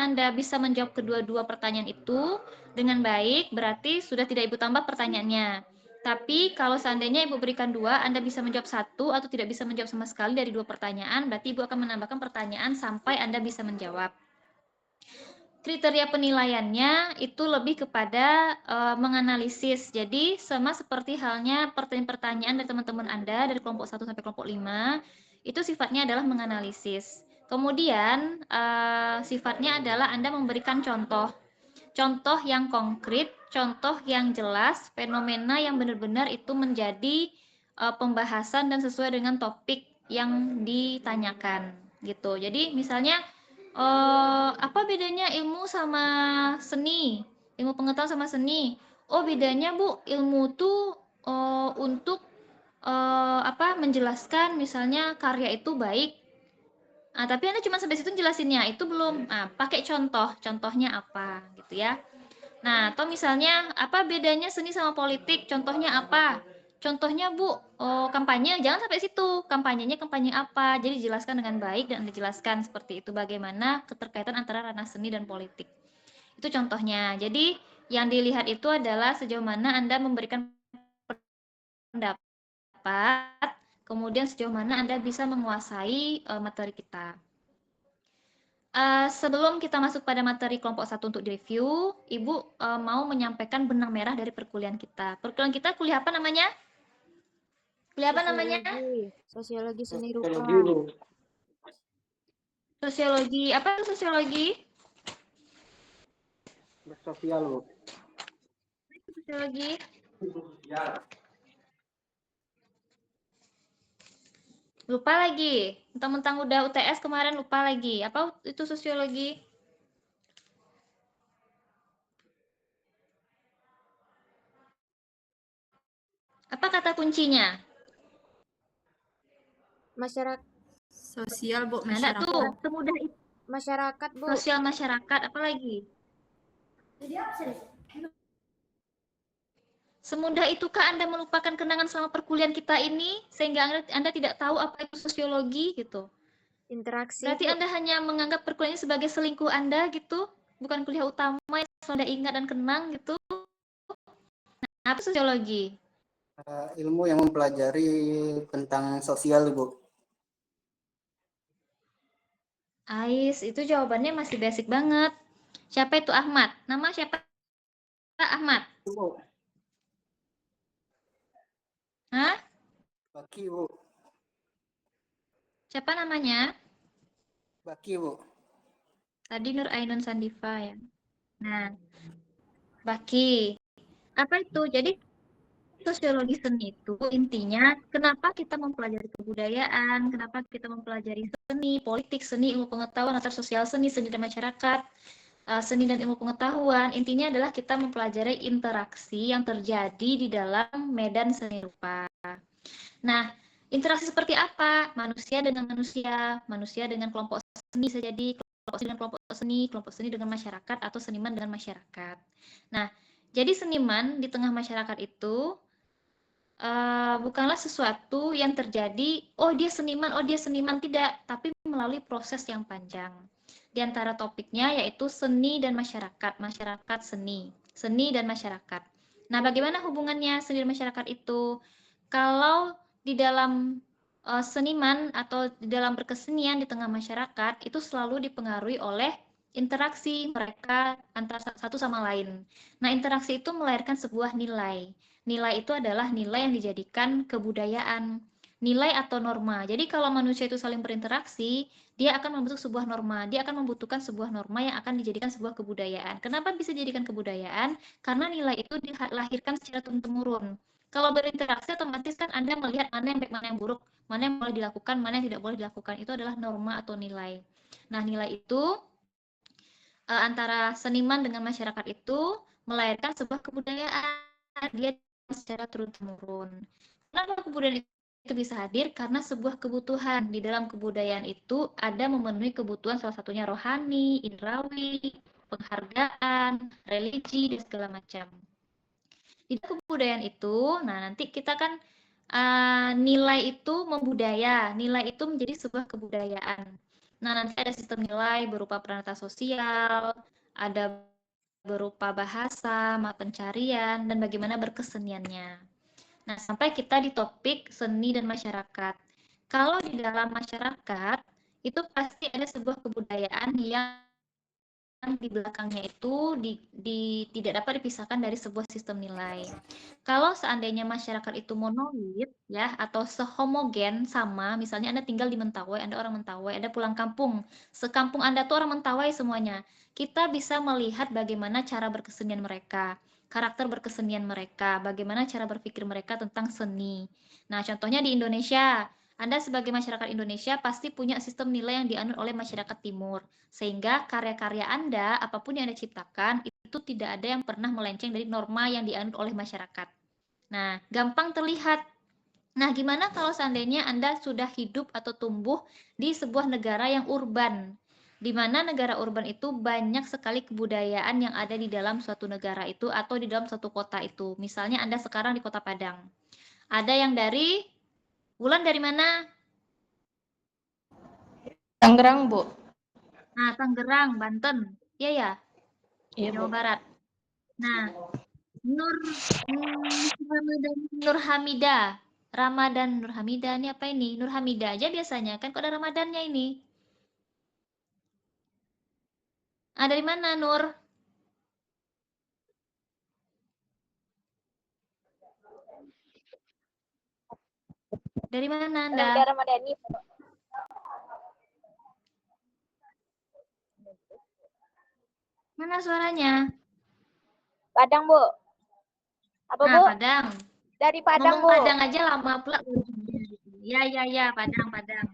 seandainya Anda bisa menjawab kedua-dua pertanyaan itu dengan baik, berarti sudah tidak Ibu tambah pertanyaannya. Tapi kalau seandainya Ibu berikan 2, Anda bisa menjawab 1 atau tidak bisa menjawab sama sekali dari 2 pertanyaan, berarti Ibu akan menambahkan pertanyaan sampai Anda bisa menjawab. Kriteria penilaiannya itu lebih kepada menganalisis. Jadi sama seperti halnya pertanyaan-pertanyaan dari teman-teman Anda dari kelompok 1 sampai kelompok 5, itu sifatnya adalah menganalisis. Kemudian sifatnya adalah Anda memberikan contoh. Contoh yang konkret, contoh yang jelas, fenomena yang benar-benar itu menjadi pembahasan dan sesuai dengan topik yang ditanyakan gitu. Jadi misalnya apa bedanya ilmu sama seni? Ilmu pengetahuan sama seni. Oh, bedanya Bu, ilmu tuh untuk apa menjelaskan misalnya karya itu baik. Nah, tapi Anda cuma sampai situ jelasinnya, itu belum. Nah, pakai contoh, contohnya apa gitu ya. Nah, atau misalnya apa bedanya seni sama politik? Contohnya apa? Contohnya Bu, kampanye, jangan sampai situ. Kampanyenya kampanye apa? Jadi jelaskan dengan baik dan Anda jelaskan seperti itu bagaimana keterkaitan antara ranah seni dan politik. Itu contohnya. Jadi yang dilihat itu adalah sejauh mana Anda memberikan pendapat, kemudian sejauh mana Anda bisa menguasai materi kita. Sebelum kita masuk pada materi kelompok 1 untuk direview, Ibu mau menyampaikan benang merah dari perkuliahan kita. Perkuliahan kita kuliah apa namanya? Kuliah apa namanya? Sosiologi seni rupa. Sosiologi. Apa itu sosiologi? Sosial, Bu. Sosiologi. Lupa lagi. Mentang-mentang udah UTS kemarin lupa lagi. Apa itu sosiologi? Apa kata kuncinya? Masyarakat. Sosial, Bu, Nah, ada masyarakat. tuh. Semudah itu. Masyarakat, Bu. Sosial masyarakat. Apa lagi? Semudah itukah Anda melupakan kenangan selama perkuliahan kita ini sehingga Anda tidak tahu apa itu sosiologi gitu? Interaksi. Berarti Bu. Anda hanya menganggap perkuliahan ini sebagai selingkuh Anda gitu, bukan kuliah utama yang Anda ingat dan kenang gitu. Nah, apa sosiologi? Ilmu yang mempelajari tentang sosial, Bu. Ais, itu jawabannya masih basic banget. Siapa itu Ahmad? Nama siapa Ahmad? Bu. Hah? Baki, Bu. Siapa namanya? Baki, Bu. Tadi Nur Ainun Sandifa ya. Nah, Baki. Apa itu? Jadi sosiologi seni itu intinya kenapa kita mempelajari kebudayaan, kenapa kita mempelajari seni, politik, seni, ilmu pengetahuan antar sosial seni dan masyarakat, seni dan ilmu pengetahuan. Intinya adalah kita mempelajari interaksi yang terjadi di dalam medan seni rupa. Nah, interaksi seperti apa? Manusia dengan manusia, manusia dengan kelompok seni bisa jadi kelompok seni dengan masyarakat atau seniman dengan masyarakat. Nah, jadi seniman di tengah masyarakat itu bukanlah sesuatu yang terjadi, oh dia seniman, tidak, tapi melalui proses yang panjang. Di antara topiknya yaitu seni dan masyarakat, seni dan masyarakat. Nah, bagaimana hubungannya seni dan masyarakat itu? Kalau di dalam seniman atau di dalam berkesenian di tengah masyarakat itu selalu dipengaruhi oleh interaksi mereka antara satu sama lain. Nah, interaksi itu melahirkan sebuah nilai. Nilai itu adalah nilai yang dijadikan kebudayaan, nilai atau norma. Jadi kalau manusia itu saling berinteraksi, dia akan membentuk sebuah norma. Dia akan membutuhkan sebuah norma yang akan dijadikan sebuah kebudayaan. Kenapa bisa dijadikan kebudayaan? Karena nilai itu dilahirkan secara turun-temurun. Kalau berinteraksi otomatis kan Anda melihat mana yang baik, mana yang buruk, mana yang boleh dilakukan, mana yang tidak boleh dilakukan. Itu adalah norma atau nilai. Nah, nilai itu antara seniman dengan masyarakat itu melahirkan sebuah kebudayaan. Dia secara turun-temurun. Kenapa kebudayaan itu bisa hadir? Karena sebuah kebutuhan. Di dalam kebudayaan itu ada memenuhi kebutuhan salah satunya rohani, indrawi, penghargaan, religi, dan segala macam. Di kebudayaan itu, nah nanti kita kan nilai itu membudaya, nilai itu menjadi sebuah kebudayaan. Nah, nanti ada sistem nilai berupa peranata sosial, ada berupa bahasa, mata pencarian, dan bagaimana berkeseniannya. Nah, sampai kita di topik seni dan masyarakat. Kalau di dalam masyarakat, itu pasti ada sebuah kebudayaan yang di belakangnya itu tidak dapat dipisahkan dari sebuah sistem nilai. Kalau seandainya masyarakat itu monolit ya atau sehomogen sama, misalnya Anda tinggal di Mentawai, Anda orang Mentawai, Anda pulang kampung, sekampung Anda tuh orang Mentawai semuanya. Kita bisa melihat bagaimana cara berkesenian mereka, karakter berkesenian mereka, bagaimana cara berpikir mereka tentang seni. Nah, contohnya di Indonesia, Anda sebagai masyarakat Indonesia pasti punya sistem nilai yang dianut oleh masyarakat Timur. Sehingga karya-karya Anda, apapun yang Anda ciptakan, itu tidak ada yang pernah melenceng dari norma yang dianut oleh masyarakat. Nah, gampang terlihat. Nah, gimana kalau seandainya Anda sudah hidup atau tumbuh di sebuah negara yang urban, di mana negara urban itu banyak sekali kebudayaan yang ada di dalam suatu negara itu atau di dalam suatu kota itu. Misalnya Anda sekarang di Kota Padang. Ada yang dari Wulan dari mana? Tangerang, Bu. Nah, Tangerang, Banten. Iya ya, Iya, Jawa Bu. Barat. Nah, Nur Ramadan Nur Hamida. Ramadan Nur Hamida ini apa ini? Nur Hamida aja biasanya. Kan kok ada Ramadannya ini. Ah, dari mana Nur? Dari mana Anda? Negara Madani. Mana suaranya? Padang, Bu. Apa, Nah, Bu? Padang. Dari Padang, Ngomong Bu. Padang aja lama pula. Ya, Padang, Padang.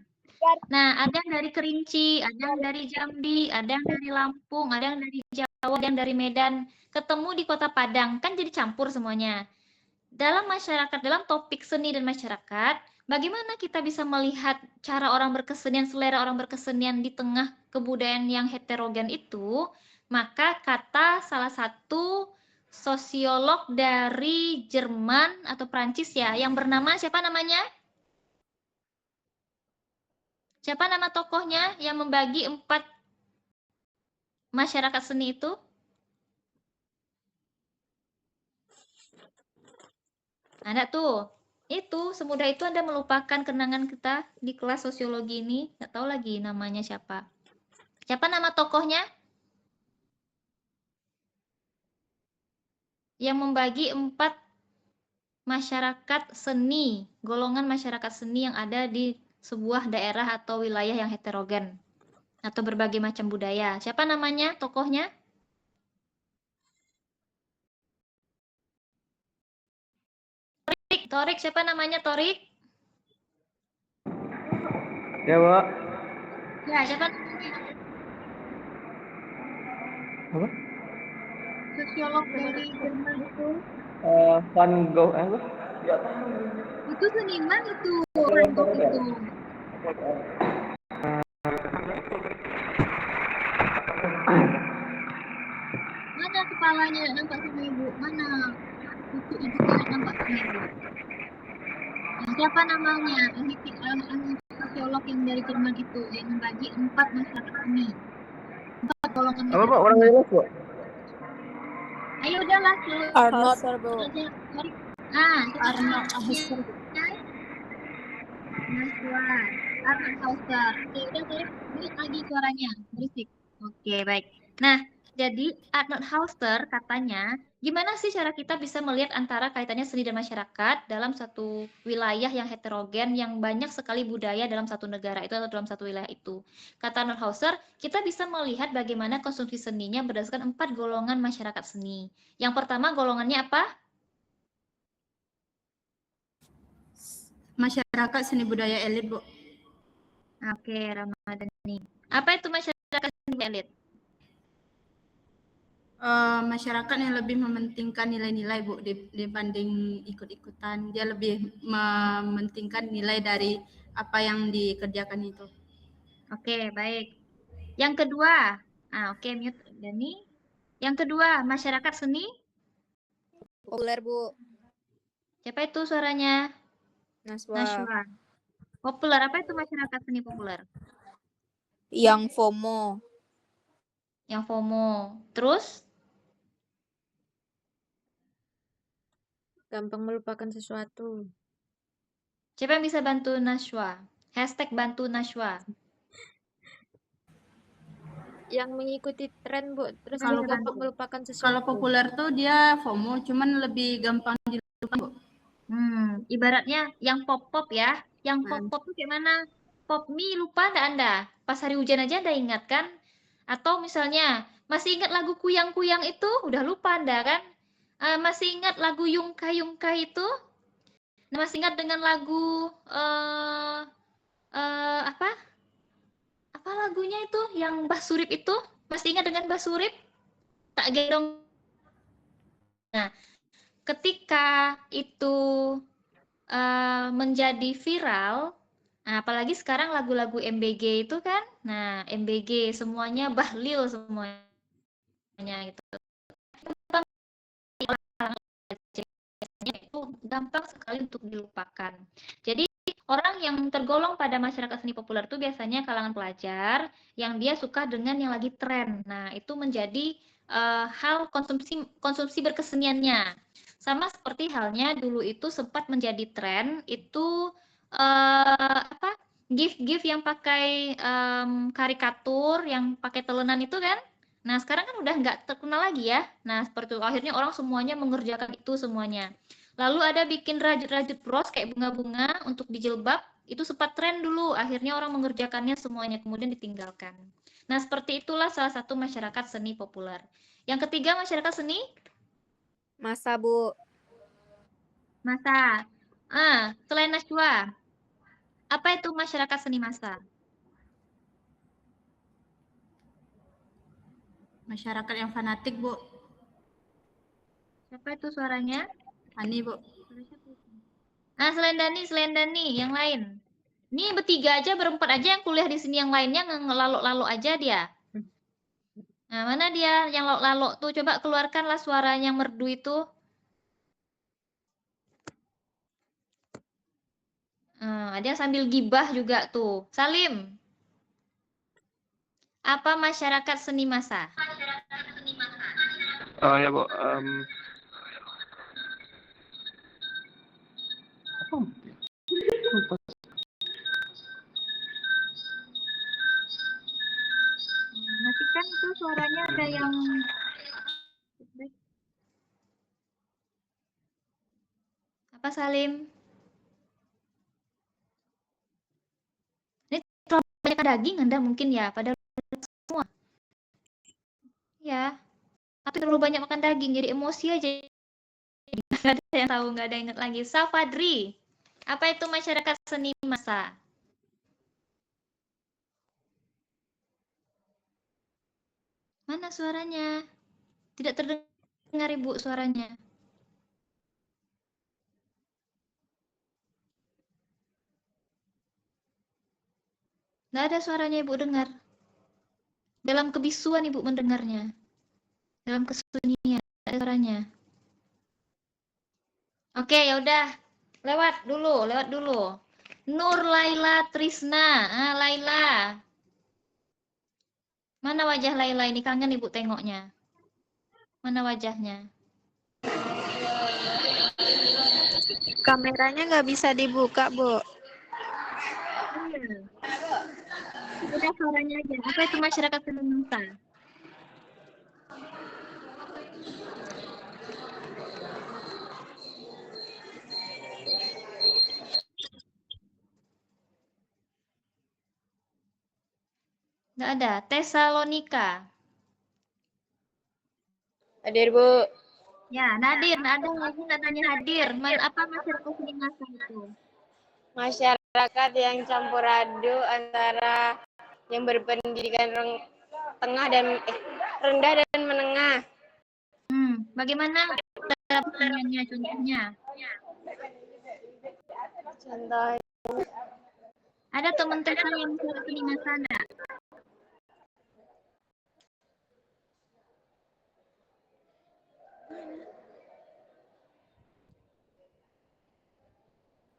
Nah, ada yang dari Kerinci, ada yang dari Jambi, ada yang dari Lampung, ada yang dari Jawa, ada yang dari Medan. Ketemu di Kota Padang, kan jadi campur semuanya. Dalam masyarakat, dalam topik seni dan masyarakat, bagaimana kita bisa melihat cara orang berkesenian, selera orang berkesenian di tengah kebudayaan yang heterogen itu? Maka kata salah satu sosiolog dari Jerman atau Prancis ya, yang bernama siapa namanya? Siapa nama tokohnya yang membagi 4 masyarakat seni itu? Ada tuh. Itu, semudah itu Anda melupakan kenangan kita di kelas sosiologi ini. Nggak tahu lagi namanya siapa. Siapa nama tokohnya? Yang membagi 4 masyarakat seni, golongan masyarakat seni yang ada di sebuah daerah atau wilayah yang heterogen. Atau berbagai macam budaya. Siapa namanya tokohnya? Torik, siapa namanya Torik? Ya, Pak. Ya, siapa namanya? Apa? Sosiolog dari Jerman itu. Van Gogh apa? Itu seniman itu, Van Gogh itu. Mana kepalanya nggak nampak sama ibu? Mana kuku ibu nggak nampak sama ibu? Nah, siapa namanya? Ahli sosiolog yang dari Jerman itu yang membagi 4 masyarakat seni. 4 golongan Apa, Pak? masyarakat Orang seni. jelas, Pak. Ayo udahlah, Arnold Hauser, Bu. Arnold Hauser. Arnold Hauser. Oke, udah Torik, mute lagi suaranya, berisik. Oke, baik. Nah, jadi Arnold Hauser katanya, gimana sih cara kita bisa melihat antara kaitannya seni dan masyarakat dalam satu wilayah yang heterogen, yang banyak sekali budaya dalam satu negara itu atau dalam satu wilayah itu. Kata Arnold Hauser, kita bisa melihat bagaimana konsumsi seninya berdasarkan 4 golongan masyarakat seni. Yang pertama golongannya apa? Masyarakat seni budaya elit, Bu. Oke, Ramadhani. Apa itu masyarakat seni elit? Masyarakat yang lebih mementingkan nilai-nilai, Bu, dibanding ikut-ikutan. Dia lebih mementingkan nilai dari apa yang dikerjakan itu. Oke, baik. Yang kedua, oke, mute Dani. Yang kedua, masyarakat seni. Populer, Bu. Siapa itu suaranya? Naswa. Nashwa. Populer, apa itu masyarakat seni populer? Yang FOMO. Yang FOMO. Terus? Gampang melupakan sesuatu. Siapa yang bisa bantu Nashwa? Hashtag bantu Nashwa. Yang mengikuti tren, Bu. Terus Kalau dia gampang melupakan Kalau sesuatu. populer tuh dia FOMO, cuman lebih gampang dilupakan, Bu. Ibaratnya yang pop-pop ya. Yang pop-pop tuh kayak mana? Pop mie lupa nggak Anda? Pas hari hujan aja Anda ingat kan? Atau misalnya, masih ingat lagu Kuyang-Kuyang itu? Udah lupa Anda kan? Masih ingat lagu Yungkai-Yungkai itu? Masih ingat dengan lagu apa? Apa lagunya itu yang Mbah Surip itu? Masih ingat dengan Mbah Surip? Tak gendong. Nah, ketika itu menjadi viral, nah, apalagi sekarang lagu-lagu MBG itu kan, nah MBG semuanya bahlil semuanya gitu. Itu gampang sekali untuk dilupakan. Jadi orang yang tergolong pada masyarakat seni populer itu biasanya kalangan pelajar yang dia suka dengan yang lagi tren. Nah, itu menjadi hal konsumsi berkeseniannya. Sama seperti halnya dulu itu sempat menjadi tren itu apa? Gift-gift yang pakai karikatur, yang pakai telenan itu kan. Nah, sekarang kan udah nggak terkenal lagi ya. Nah, seperti itu. Akhirnya orang semuanya mengerjakan itu semuanya. Lalu ada bikin rajut-rajut bros kayak bunga-bunga untuk di jilbab. Itu sempat tren dulu. Akhirnya orang mengerjakannya semuanya, kemudian ditinggalkan. Nah, seperti itulah salah satu masyarakat seni populer. Yang ketiga, masyarakat seni Masa, Bu. massa. Selain Nashwa, apa itu masyarakat seni massa? Masyarakat yang fanatik, Bu. Siapa itu suaranya? Ani, Bu. Selain Dani, yang lain. Ini bertiga aja, berempat aja yang kuliah di sini, yang lainnya ngelalok-lalok aja dia. Nah, mana dia yang lalok-lalok tuh? Coba keluarkanlah suaranya yang merdu itu. Ada yang sambil gibah juga tuh. Salim. Apa masyarakat seni massa? Oh ya, Bu. Matikan itu suaranya ada yang apa Salim? Ini terlalu banyak daging Anda mungkin ya, padahal semua. Ya, atau terlalu banyak makan daging jadi emosi aja. Nggak ada yang tahu, nggak ada yang ingat lagi. Safadri, apa itu masyarakat seni massa? Mana suaranya? Tidak terdengar Ibu suaranya. Nggak ada suaranya Ibu dengar. Dalam kebisuan Ibu mendengarnya. Dalam kesunyian, tidak ada suaranya. Oke, ya udah. Lewat dulu. Nur Laila Trisna. Laila. Mana wajah Laila ini? Kangen Ibu tengoknya. Mana wajahnya? Kameranya nggak bisa dibuka, Bu. Udah suaranya aja. Apa itu masyarakat seni massa? Nggak ada. Tesalonika. Hadir, Bu. Ya, Nadir. Nggak ada lagi nggak tanya hadir. Apa masyarakat seni massa itu? Masyarakat yang campur aduk antara yang berpendidikan tengah dan rendah dan menengah. Bagaimana cara pertanyaannya, contohnya? Contoh Ada teman Tessa yang masyarakat seni massa nggak?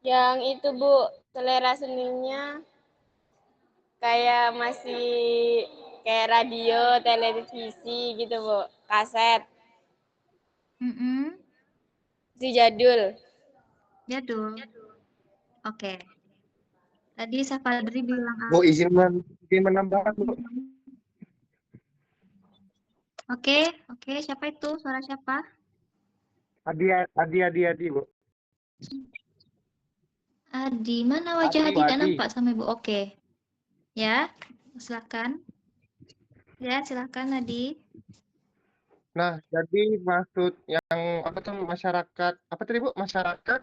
yang itu, Bu, selera seninya kayak masih kayak radio, televisi gitu, Bu. Kaset. Mm-mm. Masih jadul. Jadul. Oke. Tadi Safadri bilang Bu, apa? izin menambahkan, Bu. Oke, oke. Siapa itu? Suara siapa? Adi, Bu. Adi. Mana wajah Adi, Adi? Bu, Tidak Adi. nampak sama Ibu. Oke. Ya, silakan. Ya, silakan Adi. Nah, jadi maksud yang apa tuh masyarakat, apa tadi Bu? Masyarakat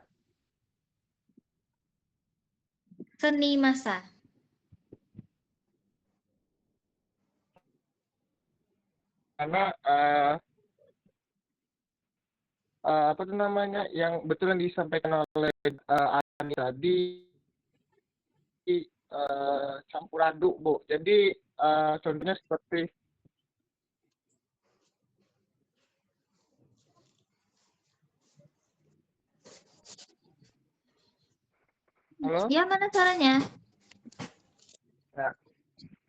Seni masa. karena apa tuh namanya yang betul yang disampaikan oleh Ani tadi campur aduk, Bu. Jadi contohnya seperti halo? Ya, mana suaranya? Ya.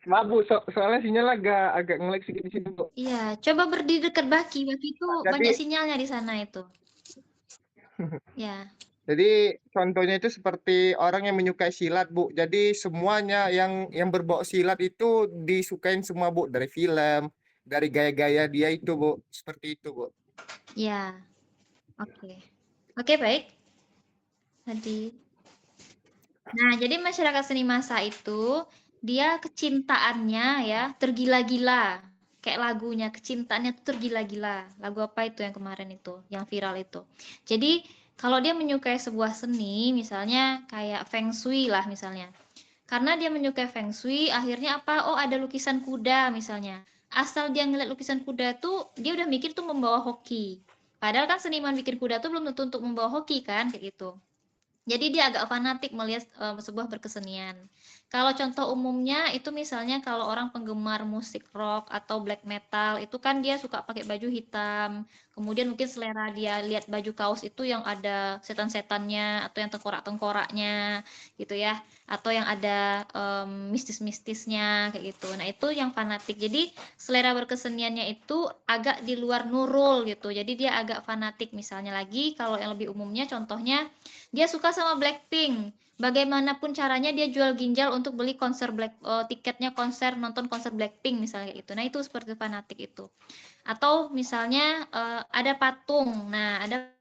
Maaf Bu, soalnya sinyal agak ngelag sedikit di sini, Bu. Iya, coba berdiri dekat Baki. Baki itu Jadi banyak sinyalnya di sana itu. Ya. Jadi contohnya itu seperti orang yang menyukai silat, Bu. Jadi semuanya yang berbau silat itu disukain semua, Bu. Dari film, dari gaya-gaya dia itu, Bu. Seperti itu, Bu. Ya. Oke. Oke, baik. Tadi. Nah, jadi masyarakat seni masa itu dia kecintaannya ya tergila-gila. Kayak lagunya, kecintaannya tuh tergila-gila. Lagu apa itu yang kemarin itu, yang viral itu. Jadi, kalau dia menyukai sebuah seni, misalnya kayak Feng Shui lah misalnya. Karena dia menyukai Feng Shui, akhirnya apa? Oh, ada lukisan kuda misalnya. Asal dia ngeliat lukisan kuda tuh, dia udah mikir tuh membawa hoki. Padahal kan seniman bikin kuda tuh belum tentu untuk membawa hoki kan, kayak gitu. Jadi dia agak fanatik melihat sebuah berkesenian. Kalau contoh umumnya itu misalnya kalau orang penggemar musik rock atau black metal itu kan dia suka pakai baju hitam. Kemudian mungkin selera dia lihat baju kaos itu yang ada setan-setannya atau yang tengkorak-tengkoraknya gitu ya. Atau yang ada mistis-mistisnya kayak gitu. Nah, itu yang fanatik. Jadi selera berkeseniannya itu agak di luar nurul gitu. Jadi dia agak fanatik misalnya lagi kalau yang lebih umumnya contohnya dia suka sama Blackpink. Bagaimanapun caranya dia jual ginjal untuk beli tiketnya konser nonton konser Blackpink misalnya kayak gitu. Nah, itu seperti fanatik itu. Atau misalnya ada patung. Nah, ada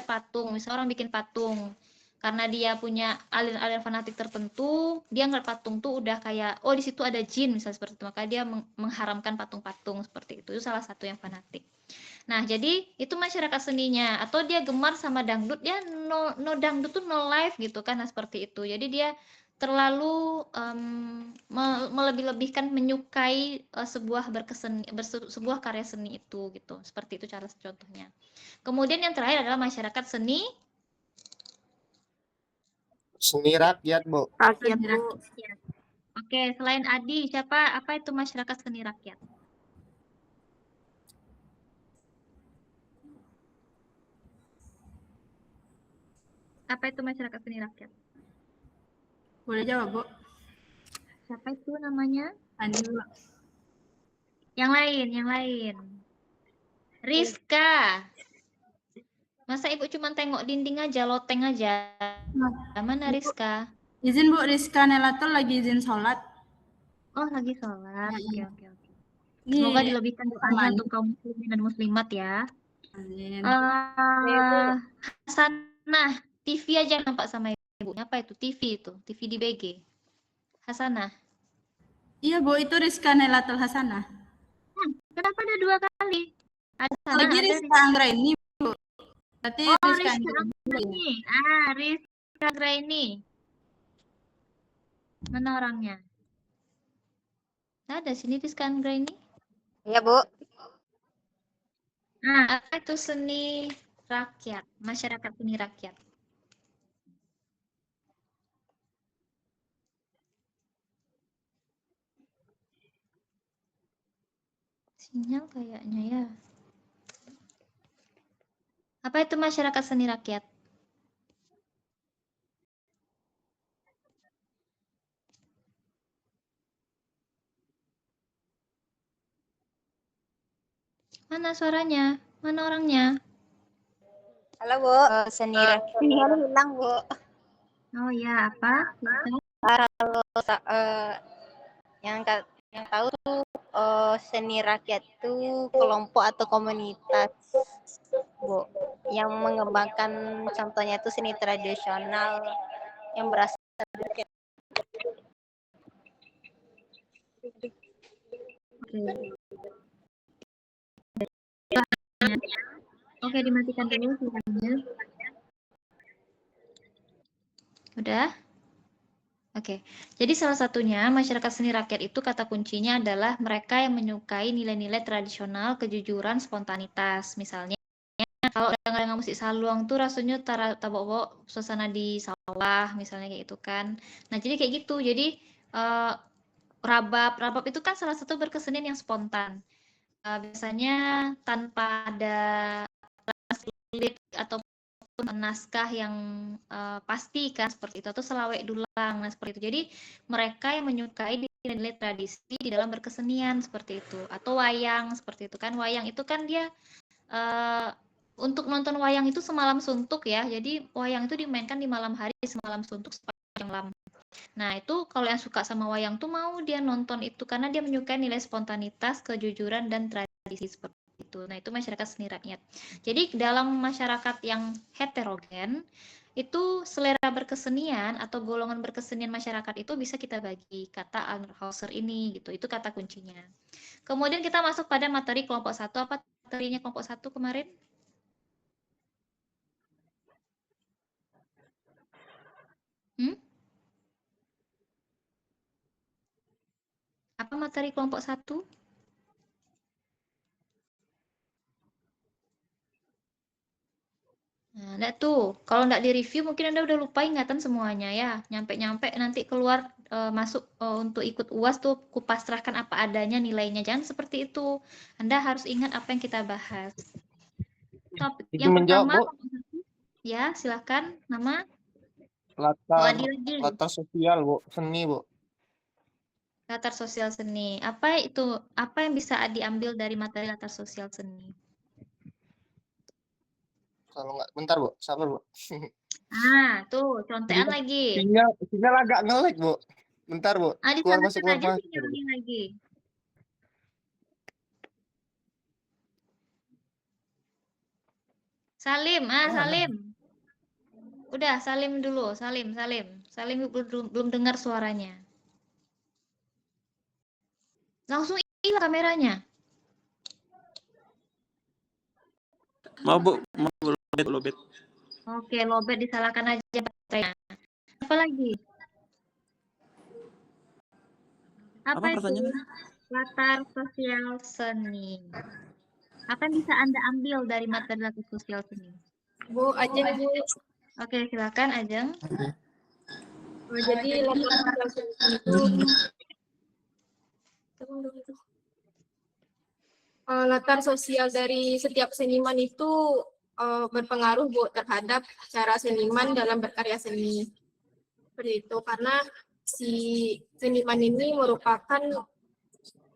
patung. Misalnya orang bikin patung. Karena dia punya aliran fanatik tertentu, dia ngeliat patung tuh udah kayak, oh di situ ada jin misalnya seperti itu. Maka dia mengharamkan patung-patung seperti itu. Itu salah satu yang fanatik. Nah, jadi itu masyarakat seninya atau dia gemar sama dangdut, dia no dangdut tuh no life gitu kan. Nah, seperti itu. Jadi dia terlalu melebih-lebihkan menyukai sebuah karya seni itu gitu. Seperti itu cara contohnya. Kemudian yang terakhir adalah masyarakat seni Rakyat, Bu. Rakyat, Seni Bu. rakyat. Oke, selain Adi, apa itu masyarakat seni rakyat? Apa itu masyarakat seni rakyat? Boleh jawab, Bu? Siapa itu namanya? Ani, Bu. Yang lain. Rizka. Masa Ibu cuma tengok dinding aja, loteng aja? Mana Bu, Rizka? izin Bu, Rizka Nelatul lagi izin sholat. Oh, lagi sholat. Mm-mm. Oke. Ini Semoga dilebihkan doanya teman. untuk kaum muslimin dan muslimat ya. Amin. Hasanah, TV aja nampak sama Ibu. Apa itu? TV itu, TV di BG. Hasanah. Iya, Bu, itu Rizka Nelatul Hasanah. Kenapa ada dua kali? Ada Hasanah, Lagi ada Rizka Anggraini, Bu. Berarti Oh, Rizka Rizka Anggraini. Anggraini. Rizka Anggraini. Mana orangnya? Ada sini Rizka Anggraini. Iya, Bu. Nah, apa itu seni rakyat? Masyarakat seni rakyat. Sinyal kayaknya ya. Apa itu masyarakat seni rakyat? Mana suaranya? Mana orangnya? Halo, Bu. Seni rakyat hilang, Bu. Oh ya, apa? Silakan. Kalau yang tahu tuh seni rakyat itu kelompok atau komunitas, Bu, yang mengembangkan contohnya itu seni tradisional yang berasal dari Oke, dimatikan dulu suaranya. Udah? Oke, jadi salah satunya masyarakat seni rakyat itu kata kuncinya adalah mereka yang menyukai nilai-nilai tradisional, kejujuran, spontanitas. Misalnya, kalau dengar musik saluang tuh rasanya tabawa suasana di sawah, misalnya kayak gitu kan. Nah, jadi kayak gitu. Jadi rabab itu kan salah satu berkesenian yang spontan. Biasanya tanpa ada lirik ataupun naskah yang pasti kan seperti itu, atau selawek dulang, nah seperti itu. Jadi mereka yang menyukai nilai-nilai tradisi di dalam berkesenian seperti itu, atau wayang seperti itu kan. Wayang itu kan dia untuk nonton wayang itu semalam suntuk ya. Jadi wayang itu dimainkan di malam hari, semalam suntuk sepanjang malam. Nah, itu kalau yang suka sama wayang tuh mau dia nonton itu karena dia menyukai nilai spontanitas, kejujuran, dan tradisi seperti itu. Nah, itu masyarakat seni rakyat. Jadi, dalam masyarakat yang heterogen, itu selera berkesenian atau golongan berkesenian masyarakat itu bisa kita bagi kata Arnold Hauser ini gitu. Itu kata kuncinya. Kemudian kita masuk pada materi kelompok 1. Apa materinya kelompok 1 kemarin? Apa materi kelompok 1? Nah, enggak tuh. Kalau enggak di-review mungkin Anda udah lupa ingatan semuanya ya. Nyampe-nyampe nanti keluar masuk untuk ikut UAS tuh kupasrahkan apa adanya nilainya. Jangan seperti itu. Anda harus ingat apa yang kita bahas. Topik yang pertama, ya silakan. Nama? Latar sosial, Bu. Seni, Bu. Latar sosial seni. Apa itu? Apa yang bisa diambil dari materi latar sosial seni? Kalau nggak, bentar, Bu. Sabar, Bu. Tuh, contekan lagi. Sinyal agak nge-lag, Bu. Bentar, Bu. Keluar masuk keluar aja masuk. sinyalnya lagi. Salim, Salim. Udah, Salim dulu, Salim. Salim belum dengar suaranya. Langsung hilang kameranya. Mau Bu, lobet. Oke, lobet disalahkan aja baterainya. Apa lagi? Apa itu? Latar sosial seni. Apa yang bisa Anda ambil dari materi latar sosial seni? Bu, Ajeng, Bu. Oke, silakan Ajeng. Jadi latar sosial seni itu latar sosial dari setiap seniman itu berpengaruh, Bu, terhadap cara seniman dalam berkarya seni. Seperti itu, karena si seniman ini merupakan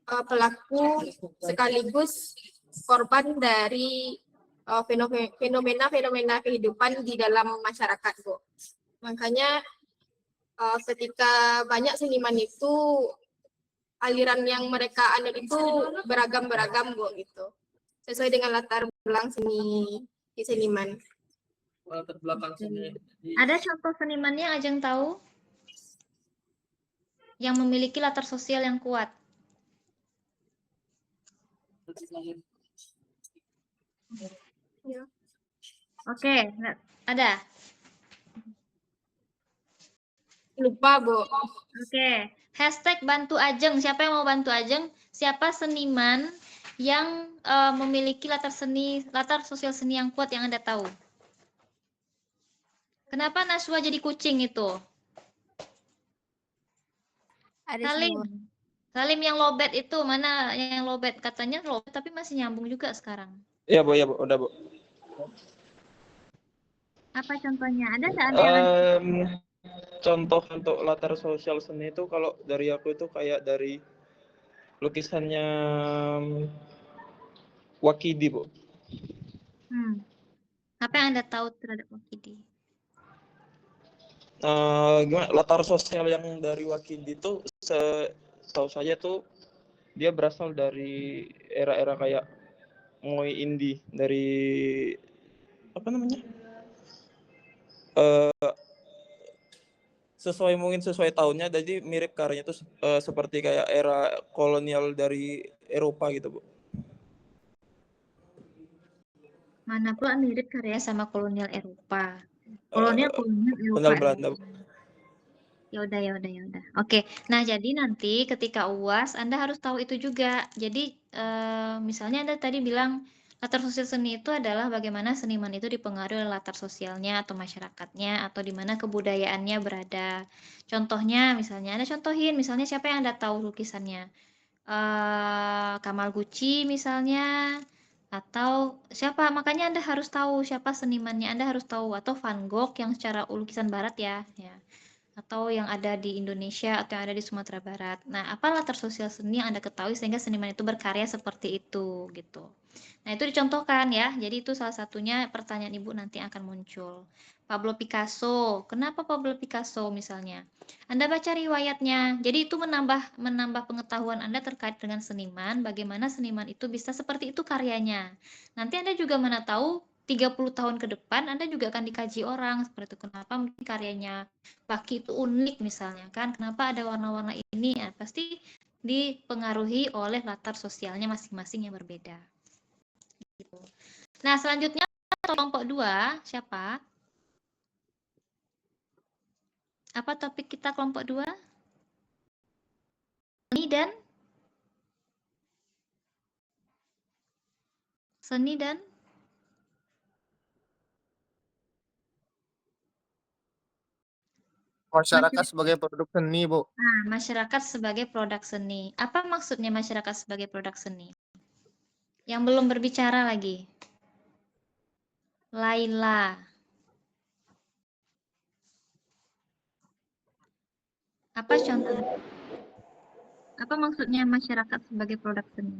pelaku sekaligus korban dari fenomena-fenomena kehidupan di dalam masyarakat, Bu. Makanya ketika banyak seniman itu aliran yang mereka anut itu beragam-beragam, Bu, gitu. Sesuai dengan latar belakang seniman. Latar belakang seni. Ada contoh seniman yang Ajeng tahu? Yang memiliki latar sosial yang kuat. Ya. Oke, ada. Lupa, Bu. Oke, hashtag bantu Ajeng. Siapa yang mau bantu Ajeng? Siapa seniman yang memiliki latar sosial seni yang kuat yang Anda tahu? Kenapa Naswa jadi kucing itu? Ada Salim yang lobet itu, mana yang lobet? Katanya lobet tapi masih nyambung juga sekarang. Iya, Bu, udah, Bu. Apa contohnya? Ada nggak Anda? Contoh untuk latar sosial seni itu kalau dari aku itu kayak dari lukisannya Wakidi, Bu. Apa yang Anda tahu terhadap Wakidi? Gimana latar sosial yang dari Wakidi itu setahu saya tuh dia berasal dari era-era kayak Moi Indie dari apa namanya? Sesuai tahunnya, jadi mirip karyanya tuh seperti kayak era kolonial dari Eropa gitu, Bu. Mana pula mirip karya sama kolonial Eropa. Kolonial Eropa. Belanda. Ya udah. Oke. Nah, jadi nanti ketika UAS Anda harus tahu itu juga. Jadi misalnya Anda tadi bilang latar sosial seni itu adalah bagaimana seniman itu dipengaruhi oleh latar sosialnya atau masyarakatnya atau di mana kebudayaannya berada. Contohnya misalnya Anda contohin misalnya siapa yang Anda tahu lukisannya? Kamal Gucci misalnya atau siapa, makanya Anda harus tahu siapa senimannya, Anda harus tahu, atau Van Gogh yang secara lukisan barat ya, atau yang ada di Indonesia atau yang ada di Sumatera Barat. Nah, apa latar sosial seni yang Anda ketahui sehingga seniman itu berkarya seperti itu gitu. Nah, itu dicontohkan ya. Jadi itu salah satunya pertanyaan Ibu nanti akan muncul. Pablo Picasso, kenapa Pablo Picasso misalnya? Anda baca riwayatnya. Jadi itu menambah pengetahuan Anda terkait dengan seniman, bagaimana seniman itu bisa seperti itu karyanya. Nanti Anda juga mana tahu 30 tahun ke depan Anda juga akan dikaji orang seperti itu. Kenapa mungkin karyanya Baki itu unik misalnya kan? Kenapa ada warna-warna ini? Ya, pasti dipengaruhi oleh latar sosialnya masing-masing yang berbeda. Gitu. Nah, selanjutnya kelompok 2, siapa? Apa topik kita kelompok 2? Seni dan Masyarakat sebagai produk seni, Bu. Nah, masyarakat sebagai produk seni. Apa maksudnya masyarakat sebagai produk seni? Yang belum berbicara lagi. Laila. Apa contohnya? Apa maksudnya masyarakat sebagai produk seni?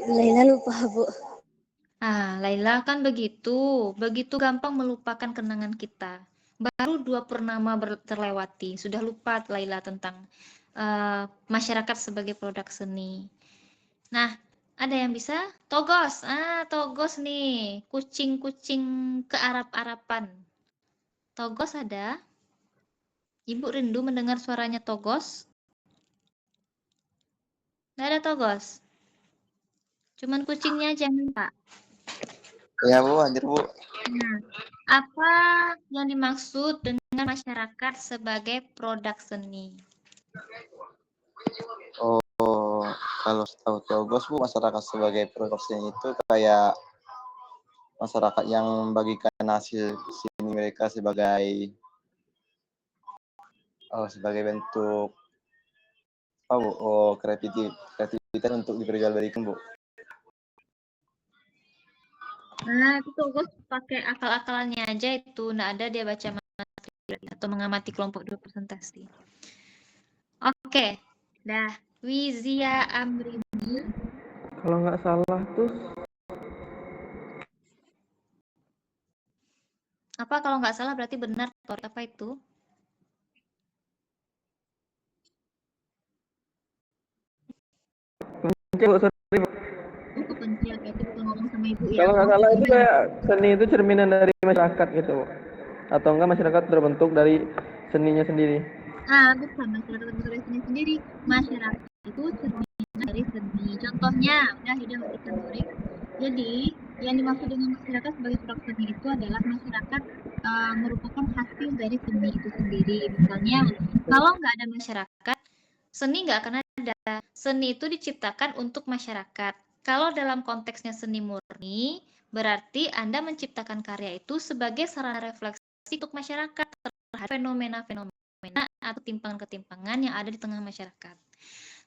Laila lupa, Bu. Laila kan begitu gampang melupakan kenangan kita. Baru 2 purnama terlewati, sudah lupa Laila tentang masyarakat sebagai produk seni. Nah, ada yang bisa? Togos, Togos nih, kucing-kucing kearap-arapan. Togos ada? Ibu rindu mendengar suaranya Togos? Nggak ada Togos? Cuman kucingnya aja yang minta. Ya, Bu, anjir, Bu. Nah, apa yang dimaksud dengan masyarakat sebagai produk seni? Oh, kalau setahu Togos, Bu, masyarakat sebagai produk seni itu kayak masyarakat yang membagikan hasil seni mereka sebagai bentuk kreativitas untuk diperjualbelikan, Bu. Nah, itu Togos pakai akal-akalannya aja itu, nggak ada dia baca materi atau mengamati kelompok 2 presentasi. Oke, dah. Wizia Amrini. Kalau nggak salah tuh Apa kalau nggak salah berarti benar, apa itu? Kepencil, itu bukan ngomong sama Ibu ya. kalau nggak salah itu kayak seni itu cerminan dari masyarakat gitu, Bu. Atau enggak masyarakat terbentuk dari seninya sendiri. Bukan masyarakat terbentuk dari seni sendiri. Masyarakat itu cerminan dari seni. Contohnya, udah berikan Nurik. Jadi, yang dimaksud dengan masyarakat sebagai produk seni itu adalah masyarakat merupakan hasil dari seni itu sendiri. Misalnya, kalau nggak ada masyarakat, seni nggak akan ada. Seni itu diciptakan untuk masyarakat. Kalau dalam konteksnya seni murni, berarti Anda menciptakan karya itu sebagai sarana refleksi untuk masyarakat terhadap fenomena-fenomena atau ketimpangan-ketimpangan yang ada di tengah masyarakat.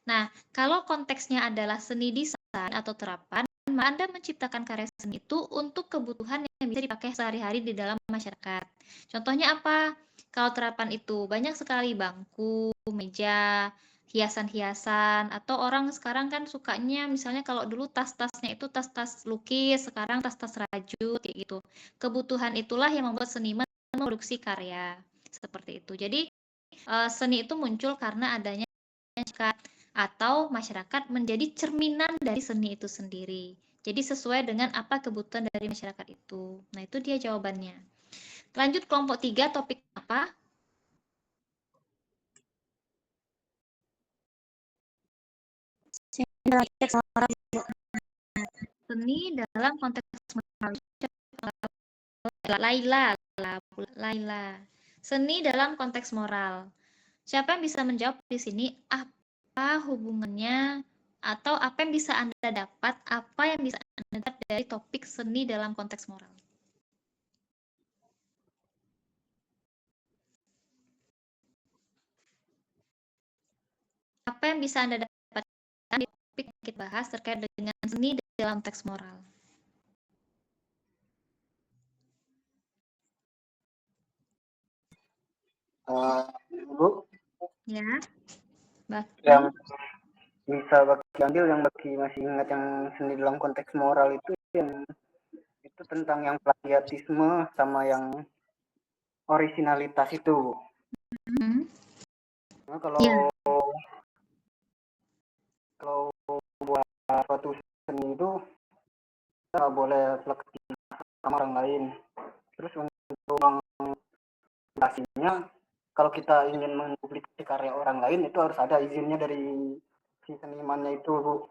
Nah, kalau konteksnya adalah seni desain atau terapan, Anda menciptakan karya seni itu untuk kebutuhan yang bisa dipakai sehari-hari di dalam masyarakat. Contohnya apa? Kalau terapan itu banyak sekali bangku, meja, hiasan-hiasan, atau orang sekarang kan sukanya misalnya kalau dulu tas-tasnya itu tas-tas lukis, sekarang tas-tas rajut kayak gitu. Kebutuhan itulah yang membuat seniman memproduksi karya seperti itu. Jadi seni itu muncul karena adanya masyarakat atau masyarakat menjadi cerminan dari seni itu sendiri. Jadi sesuai dengan apa kebutuhan dari masyarakat itu. Nah, itu dia jawabannya. Lanjut kelompok 3, topik apa? Seni dalam konteks moral. Laila. Seni dalam konteks moral. Siapa yang bisa menjawab di sini? Apa hubungannya atau apa yang bisa Anda dapat? Apa yang bisa Anda dapat dari topik seni dalam konteks moral? Apa yang bisa Anda dapatkan di topik yang kita bahas terkait dengan seni dalam konteks moral? Bu, Ya, yang bisa Baki ambil, yang Baki masih ingat yang seni dalam konteks moral itu yang itu tentang yang plagiatisme sama yang originalitas itu, Bu. Nah, kalau buat suatu seni itu kita nggak boleh plagi sama orang lain. Terus untuk mengpublikasinya, kalau kita ingin mempublikasi karya orang lain itu harus ada izinnya dari si senimannya itu, Bu.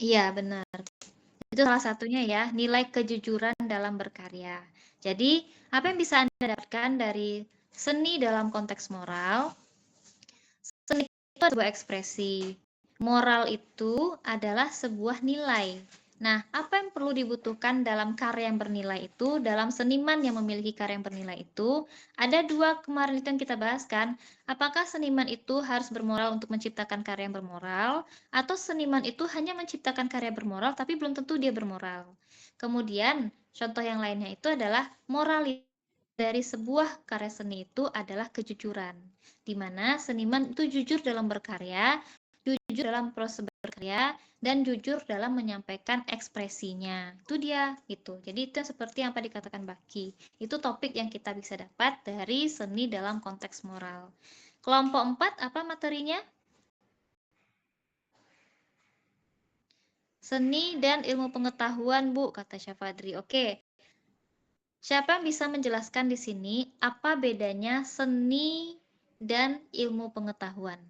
Iya, benar. Itu salah satunya ya, nilai kejujuran dalam berkarya. Jadi, apa yang bisa Anda dapatkan dari seni dalam konteks moral? Seni itu sebuah ekspresi. Moral itu adalah sebuah nilai. Nah, apa yang perlu dibutuhkan dalam karya yang bernilai itu, dalam seniman yang memiliki karya yang bernilai itu, ada dua kemarin itu yang kita bahas kan. Apakah seniman itu harus bermoral untuk menciptakan karya yang bermoral, atau seniman itu hanya menciptakan karya bermoral, tapi belum tentu dia bermoral. Kemudian, contoh yang lainnya itu adalah moralitas dari sebuah karya seni itu adalah kejujuran, di mana seniman itu jujur dalam berkarya, jujur dalam proses berkarya, dan jujur dalam menyampaikan ekspresinya. Itu dia gitu. Jadi itu seperti yang tadi dikatakan Baki. Itu topik yang kita bisa dapat dari seni dalam konteks moral. Kelompok 4 apa materinya? Seni dan ilmu pengetahuan, Bu, kata Syafadri. Oke. Siapa yang bisa menjelaskan di sini apa bedanya seni dan ilmu pengetahuan?